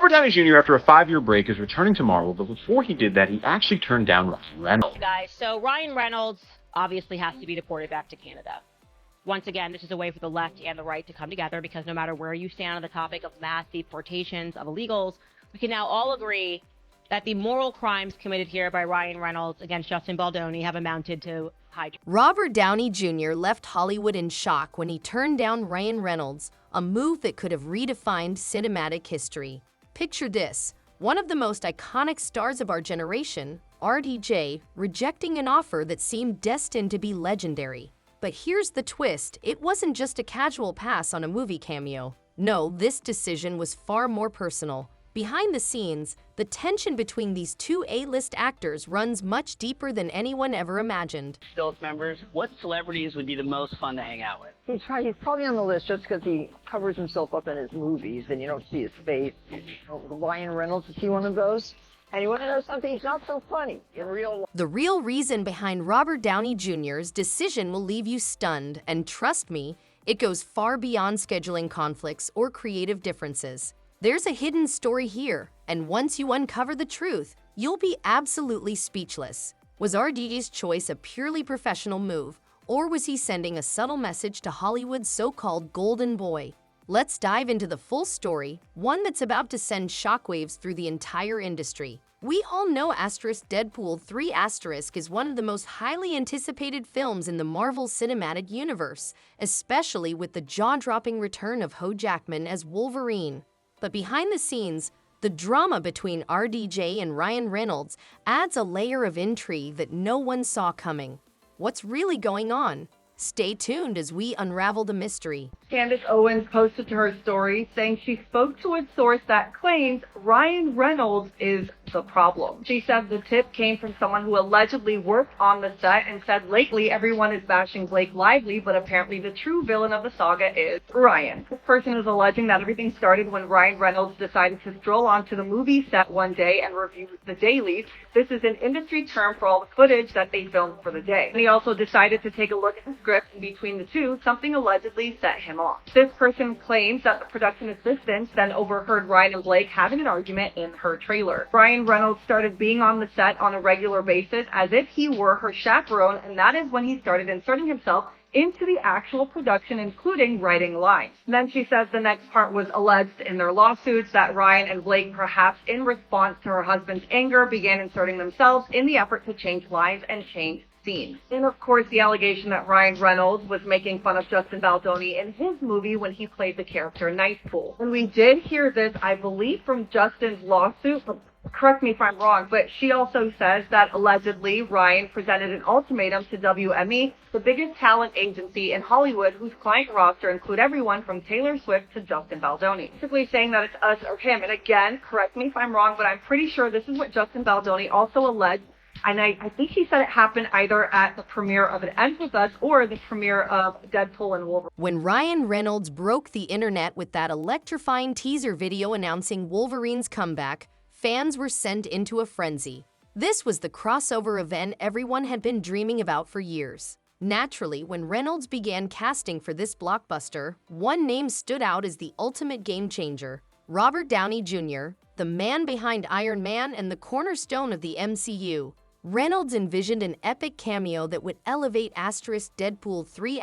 Robert Downey Jr., after a 5-year break, is returning to Marvel, but before he did that, he actually turned down Ryan Reynolds. Guys, so Ryan Reynolds obviously has to be deported back to Canada. Once again, this is a way for the left and the right to come together, because no matter where you stand on the topic of mass deportations of illegals, we can now all agree that the moral crimes committed here by Ryan Reynolds against Justin Baldoni have amounted to high. Robert Downey Jr. left Hollywood in shock when he turned down Ryan Reynolds, a move that could have redefined cinematic history. Picture this: one of the most iconic stars of our generation, RDJ, rejecting an offer that seemed destined to be legendary. But here's the twist: it wasn't just a casual pass on a movie cameo. No, this decision was far more personal. Behind the scenes, the tension between these two A-list actors runs much deeper than anyone ever imagined. Stilts members, what celebrities would be the most fun to hang out with? He's probably on the list just because he covers himself up in his movies and you don't see his face. Ryan Reynolds, is he one of those? And you want to know something? He's not so funny in real life. The real reason behind Robert Downey Jr.'s decision will leave you stunned, and trust me, it goes far beyond scheduling conflicts or creative differences. There's a hidden story here, and once you uncover the truth, you'll be absolutely speechless. Was RDJ's choice a purely professional move, or was he sending a subtle message to Hollywood's so-called golden boy? Let's dive into the full story, one that's about to send shockwaves through the entire industry. We all know Deadpool 3 is one of the most highly anticipated films in the Marvel Cinematic Universe, especially with the jaw-dropping return of Hugh Jackman as Wolverine. But behind the scenes, the drama between RDJ and Ryan Reynolds adds a layer of intrigue that no one saw coming. What's really going on? Stay tuned as we unravel the mystery. Candace Owens posted to her story saying she spoke to a source that claims Ryan Reynolds is the problem. She said the tip came from someone who allegedly worked on the set and said lately everyone is bashing Blake Lively, but apparently the true villain of the saga is Ryan. This person is alleging that everything started when Ryan Reynolds decided to stroll onto the movie set one day and review the dailies. This is an industry term for all the footage that they filmed for the day. And he also decided to take a look at the script, and between the two, something allegedly set him off. This person claims that the production assistant then overheard Ryan and Blake having an argument in her trailer. Ryan Reynolds started being on the set on a regular basis as if he were her chaperone, and that is when he started inserting himself into the actual production, including writing lines. Then she says the next part was alleged in their lawsuits that Ryan and Blake, perhaps in response to her husband's anger, began inserting themselves in the effort to change lines and change scenes. And of course, the allegation that Ryan Reynolds was making fun of Justin Baldoni in his movie when he played the character Nightpool. And we did hear this, I believe, from Justin's lawsuit, but correct me if I'm wrong, but she also says that allegedly Ryan presented an ultimatum to WME, the biggest talent agency in Hollywood, whose client roster include everyone from Taylor Swift to Justin Baldoni. Basically saying that it's us or him. And again, correct me if I'm wrong, but I'm pretty sure this is what Justin Baldoni also alleged. And I think he said it happened either at the premiere of It Ends With Us or the premiere of Deadpool and Wolverine. When Ryan Reynolds broke the internet with that electrifying teaser video announcing Wolverine's comeback, fans were sent into a frenzy. This was the crossover event everyone had been dreaming about for years. Naturally, when Reynolds began casting for this blockbuster, one name stood out as the ultimate game changer: Robert Downey Jr., the man behind Iron Man and the cornerstone of the MCU. Reynolds envisioned an epic cameo that would elevate Deadpool 3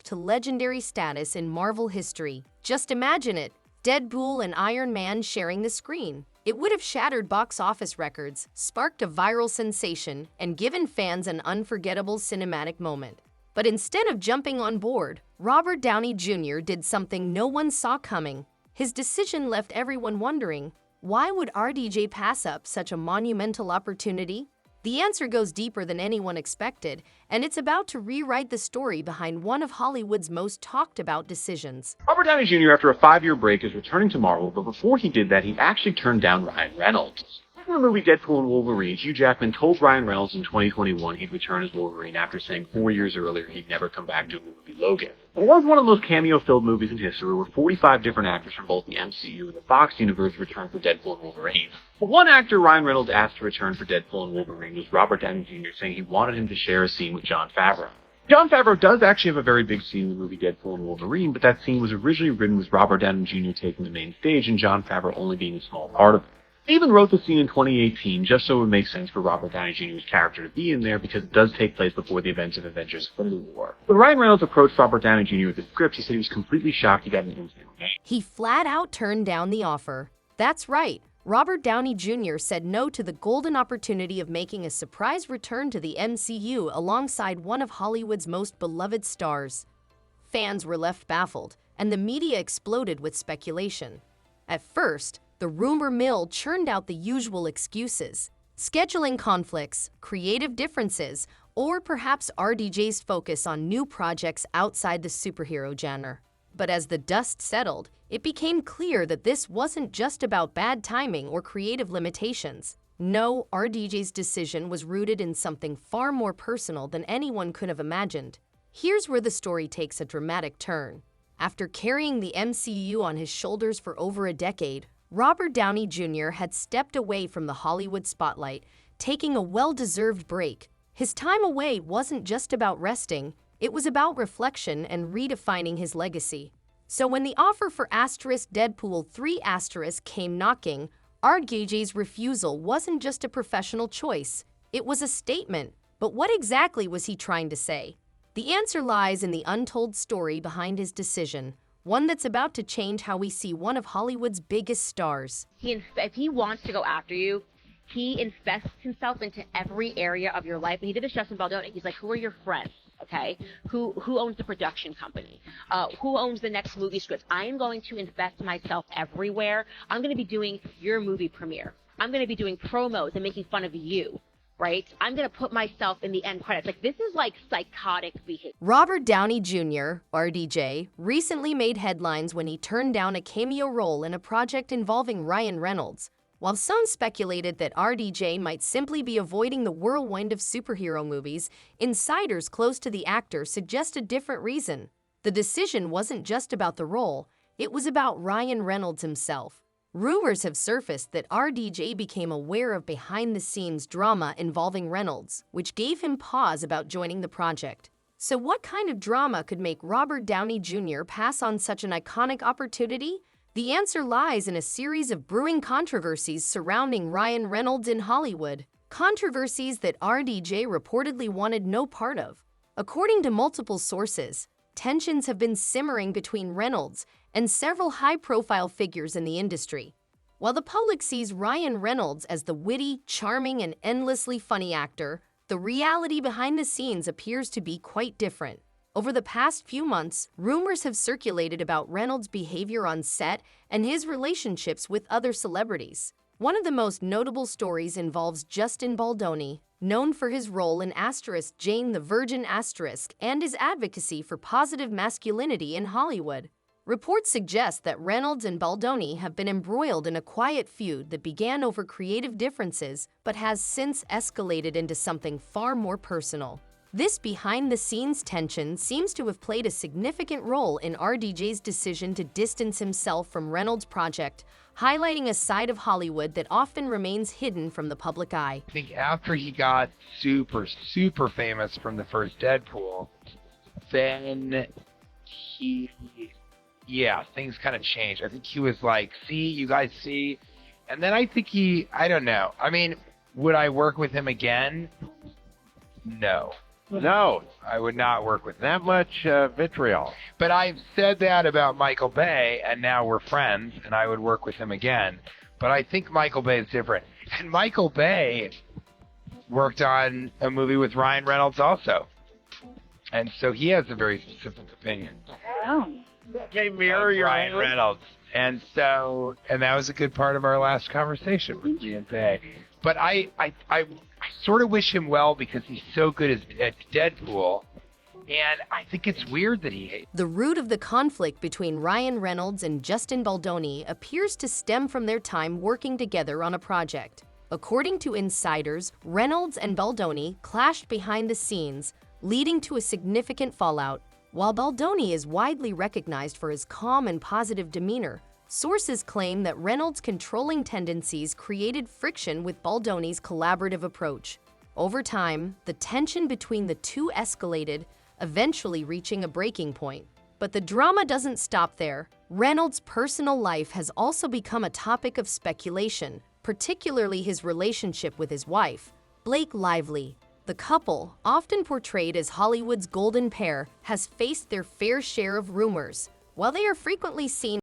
to legendary status in Marvel history. Just imagine it, Deadpool and Iron Man sharing the screen. It would have shattered box office records, sparked a viral sensation, and given fans an unforgettable cinematic moment. But instead of jumping on board, Robert Downey Jr. did something no one saw coming. His decision left everyone wondering, why would RDJ pass up such a monumental opportunity? The answer goes deeper than anyone expected, and it's about to rewrite the story behind one of Hollywood's most talked about decisions. Robert Downey Jr., after a 5-year break, is returning to Marvel, but before he did that, he actually turned down Ryan Reynolds. In the movie Deadpool and Wolverine, Hugh Jackman told Ryan Reynolds in 2021 he'd return as Wolverine after saying 4 years earlier he'd never come back to the movie Logan. It was one of the most cameo-filled movies in history, where 45 different actors from both the MCU and the Fox universe returned for Deadpool and Wolverine. But one actor Ryan Reynolds asked to return for Deadpool and Wolverine was Robert Downey Jr., saying he wanted him to share a scene with Jon Favreau. Jon Favreau does actually have a very big scene in the movie Deadpool and Wolverine, but that scene was originally written with Robert Downey Jr. taking the main stage and Jon Favreau only being a small part of it. They even wrote the scene in 2018 just so it would make sense for Robert Downey Jr.'s character to be in there because it does take place before the events of Avengers Infinity War. When Ryan Reynolds approached Robert Downey Jr. with the script, he said he was completely shocked he got an instant. He flat out turned down the offer. That's right. Robert Downey Jr. said no to the golden opportunity of making a surprise return to the MCU alongside one of Hollywood's most beloved stars. Fans were left baffled, and the media exploded with speculation. At first, the rumor mill churned out the usual excuses: scheduling conflicts, creative differences, or perhaps RDJ's focus on new projects outside the superhero genre. But as the dust settled, it became clear that this wasn't just about bad timing or creative limitations. No, RDJ's decision was rooted in something far more personal than anyone could have imagined. Here's where the story takes a dramatic turn. After carrying the MCU on his shoulders for over a decade, Robert Downey Jr. had stepped away from the Hollywood spotlight, taking a well-deserved break. His time away wasn't just about resting, it was about reflection and redefining his legacy. So when the offer for Deadpool 3 came knocking, RDJ's refusal wasn't just a professional choice, it was a statement. But what exactly was he trying to say? The answer lies in the untold story behind his decision, one that's about to change how we see one of Hollywood's biggest stars. If he wants to go after you, he invests himself into every area of your life. And he did this Justin Baldoni. He's like, who are your friends? Okay, who owns the production company? Who owns the next movie script? I am going to invest myself everywhere. I'm going to be doing your movie premiere. I'm going to be doing promos and making fun of you, right? I'm going to put myself in the end credits. Like, this is like psychotic behavior. Robert Downey Jr., RDJ, recently made headlines when he turned down a cameo role in a project involving Ryan Reynolds. While some speculated that RDJ might simply be avoiding the whirlwind of superhero movies, insiders close to the actor suggest a different reason. The decision wasn't just about the role, it was about Ryan Reynolds himself. Rumors have surfaced that RDJ became aware of behind-the-scenes drama involving Reynolds, which gave him pause about joining the project. So what kind of drama could make Robert Downey Jr. pass on such an iconic opportunity? The answer lies in a series of brewing controversies surrounding Ryan Reynolds in Hollywood, controversies that RDJ reportedly wanted no part of. According to multiple sources, tensions have been simmering between Reynolds and several high-profile figures in the industry. While the public sees Ryan Reynolds as the witty, charming, and endlessly funny actor, the reality behind the scenes appears to be quite different. Over the past few months, rumors have circulated about Reynolds' behavior on set and his relationships with other celebrities. One of the most notable stories involves Justin Baldoni, known for his role in Jane the Virgin and his advocacy for positive masculinity in Hollywood. Reports suggest that Reynolds and Baldoni have been embroiled in a quiet feud that began over creative differences but has since escalated into something far more personal. This behind-the-scenes tension seems to have played a significant role in RDJ's decision to distance himself from Reynolds' project, highlighting a side of Hollywood that often remains hidden from the public eye. I think after he got super famous from the first Deadpool, then things kind of changed. I think he was like, see, you guys see? And then I think I don't know. I mean, would I work with him again? No. No, I would not work with that much vitriol. But I've said that about Michael Bay, and now we're friends, and I would work with him again. But I think Michael Bay is different. And Michael Bay worked on a movie with Ryan Reynolds also. And so he has a very specific opinion. Okay, mirror your Ryan Reynolds. And that was a good part of our last conversation with me and Bay. But I sort of wish him well because he's so good at Deadpool, and I think it's weird that he hates. The root of the conflict between Ryan Reynolds and Justin Baldoni appears to stem from their time working together on a project. According to insiders, Reynolds and Baldoni clashed behind the scenes, leading to a significant fallout. While Baldoni is widely recognized for his calm and positive demeanor, sources claim that Reynolds' controlling tendencies created friction with Baldoni's collaborative approach. Over time, the tension between the two escalated, eventually reaching a breaking point. But the drama doesn't stop there. Reynolds' personal life has also become a topic of speculation, particularly his relationship with his wife, Blake Lively. The couple, often portrayed as Hollywood's golden pair, has faced their fair share of rumors. While they are frequently seen